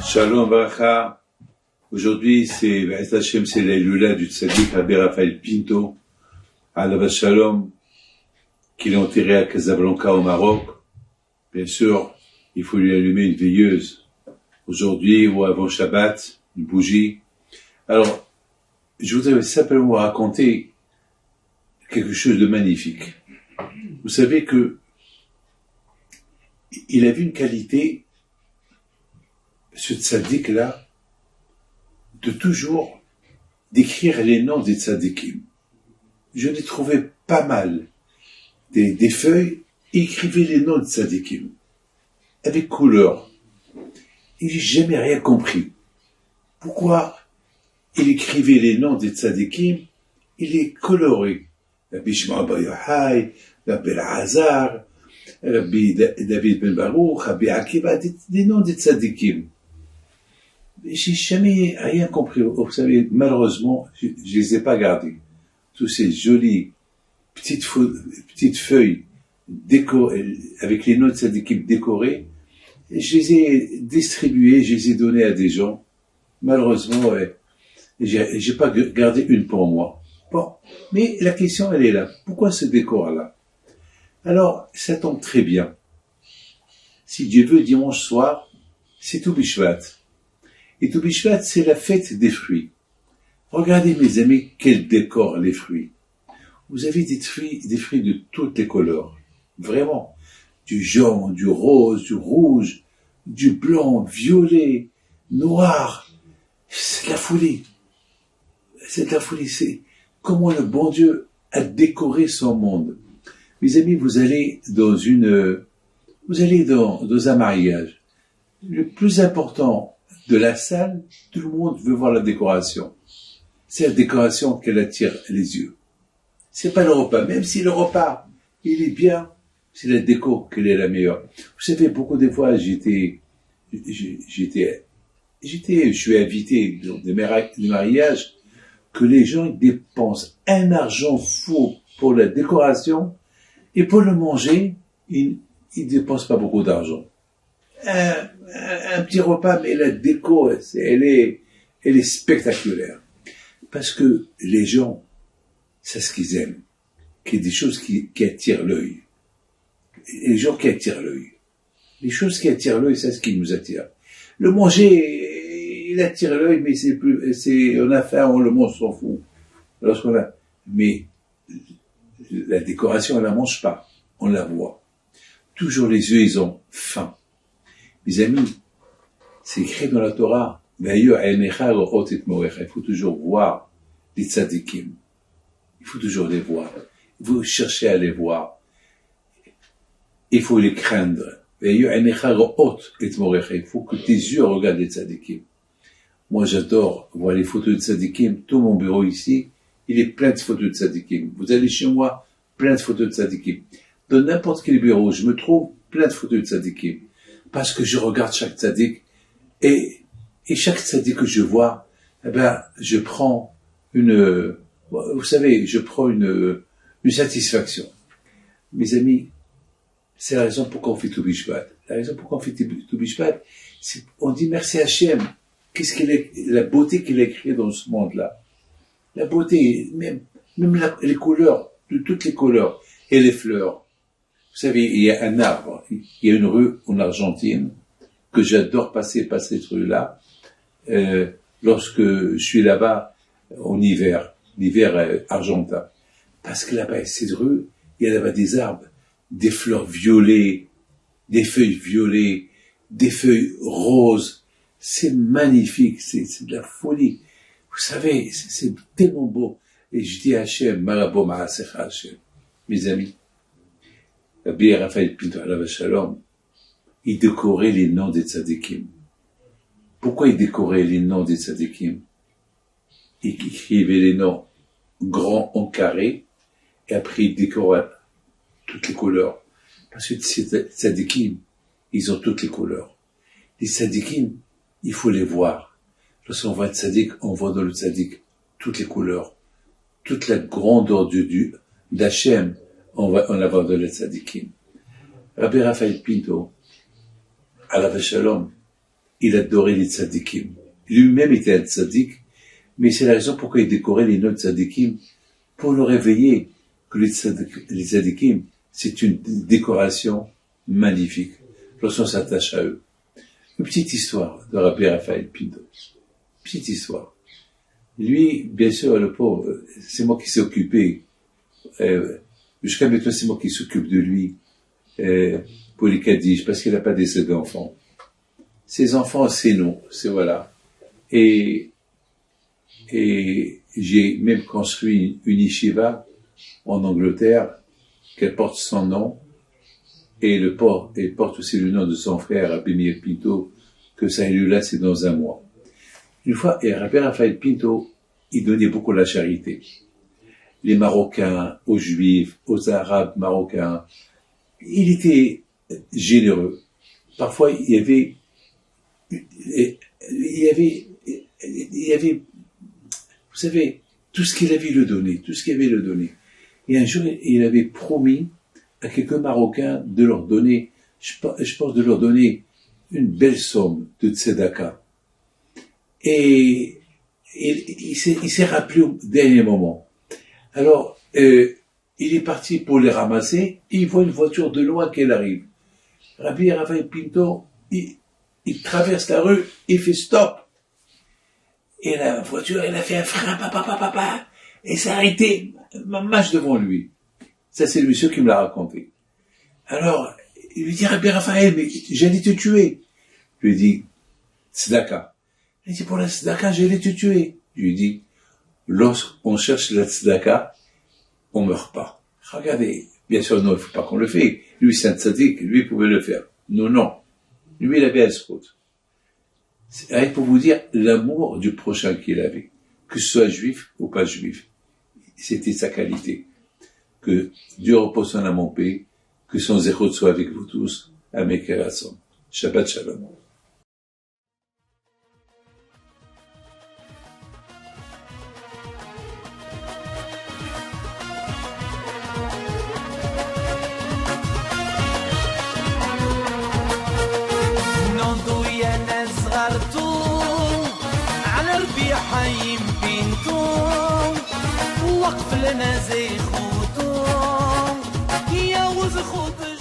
Shalom Bracha. Aujourd'hui, c'est la Lula du Tzadik Rabbi Raphaël Pinto, Alav Shalom, qu'il est enterré à Casablanca au Maroc. Bien sûr, il faut lui allumer une veilleuse. Aujourd'hui ou avant Shabbat, une bougie. Alors, je voudrais simplement vous raconter quelque chose de magnifique. Vous savez que il avait une qualité, ce tzaddik-là, de toujours d'écrire les noms des tzaddikim. Je l'ai trouvé pas mal. Des feuilles, il écrivait les noms des tzaddikim. Avec couleur. Et j'ai jamais rien compris. Pourquoi il écrivait les noms des tzaddikim, il est coloré. Rabbi Shimon Bar Yochai, Rabbi Elazar, Rabbi David ben Baruch, Rabbi Akiva, des noms des tzaddikim. J'ai jamais rien compris. Vous savez, malheureusement, je les ai pas gardés. Tous ces jolies petites feuilles avec les noms de tzaddikim décorées, je les ai distribuées, je les ai données à des gens. Malheureusement, j'ai pas gardé une pour moi. Bon. Mais la question, elle est là. Pourquoi ce décor-là? Alors, ça tombe très bien. Si Dieu veut, dimanche soir, c'est Tou Bishvat. Et Tou Bishvat, c'est la fête des fruits. Regardez, mes amis, quel décor, les fruits. Vous avez des fruits de toutes les couleurs. Vraiment. Du jaune, du rose, du rouge, du blanc, violet, noir. C'est de la folie. C'est de la folie. C'est comment le bon Dieu a décoré son monde. Mes amis, vous allez dans un mariage. Le plus important de la salle, tout le monde veut voir la décoration. C'est la décoration qu'elle attire les yeux. C'est pas le repas. Même si le repas, il est bien, c'est la déco qu'elle est la meilleure. Vous savez, beaucoup de fois, je suis invité dans des mariages que les gens dépensent un argent fou pour la décoration et pour le manger, ils dépensent pas beaucoup d'argent. Un petit repas, mais la déco, elle est spectaculaire. Parce que les gens, c'est ce qu'ils aiment. Qu'il y ait des choses qui attirent l'œil. Les gens qui attirent l'œil. Les choses qui attirent l'œil, c'est ce qui nous attire. Le manger, il attire l'œil, mais on a faim, on le mange, on s'en fout. Mais la décoration, on la mange pas. On la voit. Toujours les yeux, ils ont faim. Mes amis, c'est écrit dans la Torah, il faut toujours voir les tzadikim. Il faut toujours les voir. Il faut chercher à les voir. Il faut les craindre. Il faut que tes yeux regardent les tzadikim. Moi, j'adore voir les photos de tzadikim. Tout mon bureau ici, il est plein de photos de tzadikim. Vous allez chez moi, plein de photos de tzadikim. Dans n'importe quel bureau, je me trouve plein de photos de tzadikim. Parce que je regarde chaque tzadik, et chaque tzadik que je vois, je prends une satisfaction. Mes amis, c'est la raison pourquoi on fait Tou Bishvat. La raison pourquoi on fait Tou Bishvat, c'est, on dit merci à Hachem. La beauté qu'il a créée dans ce monde-là. La beauté, même les couleurs, de toutes les couleurs, et les fleurs. Vous savez, il y a un arbre, il y a une rue en Argentine, que j'adore passer cette rue-là, lorsque je suis là-bas, en hiver argentin. Parce que là-bas, cette rue, il y a là-bas des arbres, des fleurs violets, des feuilles violets, des feuilles roses. C'est magnifique, c'est de la folie. Vous savez, c'est tellement beau. Et je dis à Hachem, Marabo Ma'asecha Hachem. Mes amis, Rabbi Raphaël Pinto Alav Shalom, il décorait les noms des tzadikim. Pourquoi il décorait les noms des tzadikim? Il écrivait les noms grands en carré, et après il décorait toutes les couleurs. Parce que ces tzadikim, ils ont toutes les couleurs. Les tzadikim, il faut les voir. Lorsqu'on voit un tzadik, on voit dans le tzadik toutes les couleurs. Toute la grandeur d'Hachem, on la voit dans le tzadikim. Rabbi Raphaël Pinto, Alav Shalom, il adorait les tzadikim. Lui-même était un tzadik, mais c'est la raison pourquoi il décorait les noms de tzadikim, pour le réveiller que les tzadikim, c'est une décoration magnifique lorsqu'on s'attache à eux. Une petite histoire de Rabbi Raphaël Pinto. Petite histoire. Lui, bien sûr, le pauvre, c'est moi qui s'est occupé. Jusqu'à maintenant, c'est moi qui s'occupe de lui pour les Kaddish, parce qu'il n'a pas des enfants. Ses enfants, c'est non, c'est voilà. Et j'ai même construit une yeshiva en Angleterre qu'elle porte son nom, et elle porte aussi le nom de son frère, Rabbi Meir Pinto, que ça a eu là, c'est dans un mois. Une fois, et Rabbi Raphaël Pinto, il donnait beaucoup la charité. Les Marocains, aux Juifs, aux Arabes marocains. Il était généreux. Parfois, il y avait, vous savez, tout ce qu'il avait le donné, tout ce qu'il avait le donné. Et un jour, il avait promis à quelques Marocains de leur donner, je pense de leur donner une belle somme de tzedaka. Et il s'est rappelé au dernier moment. Alors, il est parti pour les ramasser, et il voit une voiture de loin qu'elle arrive. Rabbi Raphaël Pinto, il traverse la rue, il fait stop. Et la voiture, elle a fait un frein, papa, et s'est arrêtée, marche devant lui. Ça, c'est le monsieur qui me l'a raconté. Alors, il lui dit, Rabbi Raphaël, mais j'allais te tuer. Je lui ai dit, tzedaka. Il dit, pour la tzedaka, j'allais te tuer. Je lui ai dit, lorsqu'on cherche la tzedaka, on meurt pas. Regardez, bien sûr, non, il faut pas qu'on le fait. Lui, c'est un tzaddik, lui, il pouvait le faire. Non. Lui, il avait un scout. C'est pour vous dire l'amour du prochain qu'il avait. Que ce soit juif ou pas juif. C'était sa qualité. Que Dieu repose son âme en paix. Que son zéro soit avec vous tous. Amen. Shabbat Shalom. حيم بنتو وقف لنا زي خوتو يا وز خوت